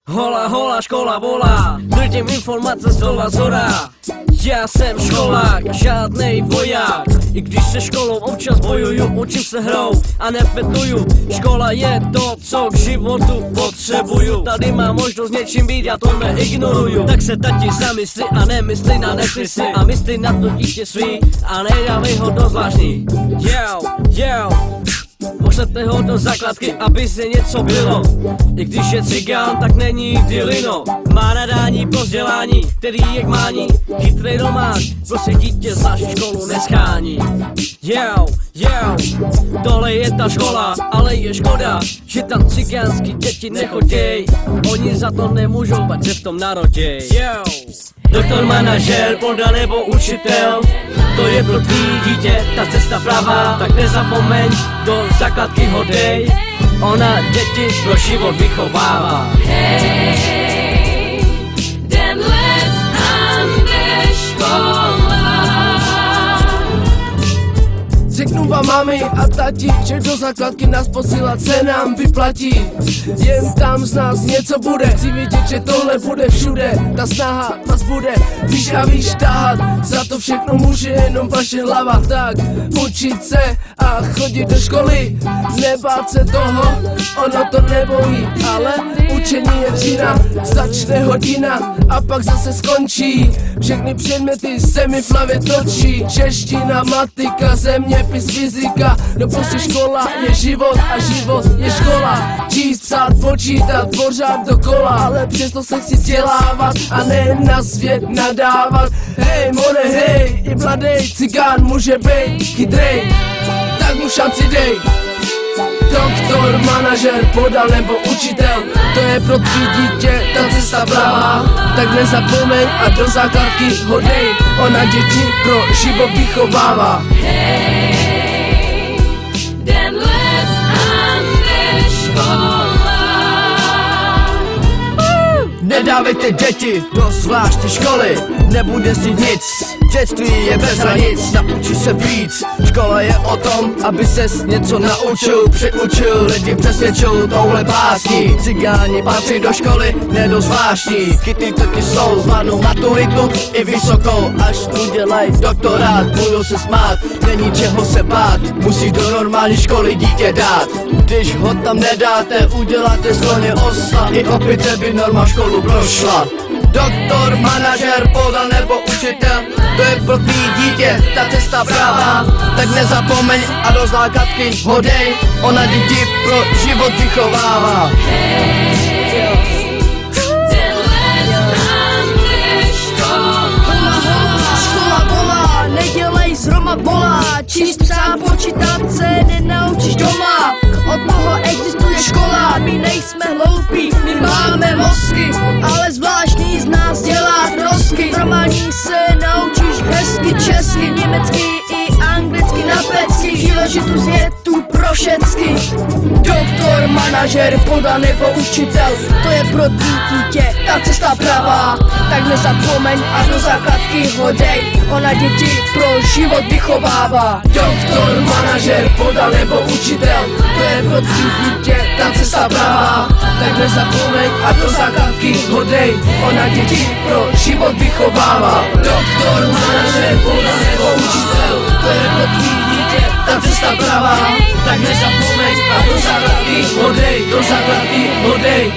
Hola, hola, škola volá, držím informace z dola zhora. Já jsem školák a žádnej voják, i když se školou občas bojuju, učím se hrou a nepetuju. Škola je to, co k životu potřebuju. Tady mám možnost něčím být, já to neignoruju. Tak se tati zamysli a nemysli na nesmysly a mysli na to dítě svý a nedávej ho do zvláštní. Pošlete ho do základky, aby si něco bylo. I když je cigán, tak není nikdy lino. Má nadání po vzdělání, který je k mání. Chytrý román, prostě dítě za školu neschání. Tohle je ta škola, ale je škoda, že tam cigánský děti nechoděj. Oni za to nemůžou, ať se v tom naroděj. Doktor, manažer, polda nebo učitel, to je pro tvý dítě ta cesta pravá. Tak nezapomeň, do základky ho dej, ona děti pro život vychovává. Hej, den let Ande škola. Řeknu vám mami a tati, že do základky nás posílat se nám vyplatí. Jen tam z nás něco bude, chci vidět, že tohle bude všude. Ta snaha nás bude víš a víš tahat, za to všechno může jenom vaše hlava. Tak učit se a chodit do školy, nebát se toho, ono to nebojí. Ale učení je dřina, začne hodina a pak zase skončí. Všechny předměty se mi v hlavě točí, čeština, matika, zeměpis, fyzika. No prostě škola je život a život je škola. Číst, psát, počítat, pořád dokola, ale přesto se chci vzdělávat a ne na svět nadávat. Hej more, hej, i mladej cigán může být chytrej, tak mu šanci dej. Doktor, manažer, podal nebo učitel, to je pro tvý dítě ta cesta pravá. Tak nezapomeň a do základky ho dej, ona děti pro život vychovává. Hej, den let Ande škola. Nedávejte děti do zvláštní školy, nebude si nic, dětství je bez hranic, naučí se víc. Škola je o tom, aby ses něco naučil, přiučil, lidi přesvědčil touhle básní. Cigáni patří do školy, ne do zvláštní, chytrý taky jsou, zvládnou maturitu i vysokou. Až udělaj doktorát, budou se smát, není čeho se bát, musí do normální školy dítě dát. Když ho tam nedáte, uděláte sloně osla, i opice by norma školu prošla. Doktor, manažer, podal nebo učitel, to je pro tvý dítě ta cesta pravá. Tak nezapomeň a do základky ho dej, ona děti pro život vychovává. Hej, den let Ande škola. Škola volá, nedělej z Roma volá, číst, psát, počítat se nenaučíš doma. Od toho existuje škola, my nejsme hloupí, my máme mozky, ale zvláštní z nás dělá trosky. Normální se naučíš hezky česky, německy i anglicky na pecky, příležitost je tu pro všecky. Doktor, manažer, podal nebo učitel, to je pro dítě ta cesta pravá. Tak nezapomeň a do základky ho dej, ona děti pro život vychovává. Doktor, manažer, podal nebo učitel, to je pro dítě ta cesta pravá. Tak nezapomeň a do základky ho dej, ona děti pro život vychovává. Doktor, manažer, podal nebo učitel, to je pro dítě ta cesta pravá. Tak nezapomeň a do základky ho dej, do základky ho dej.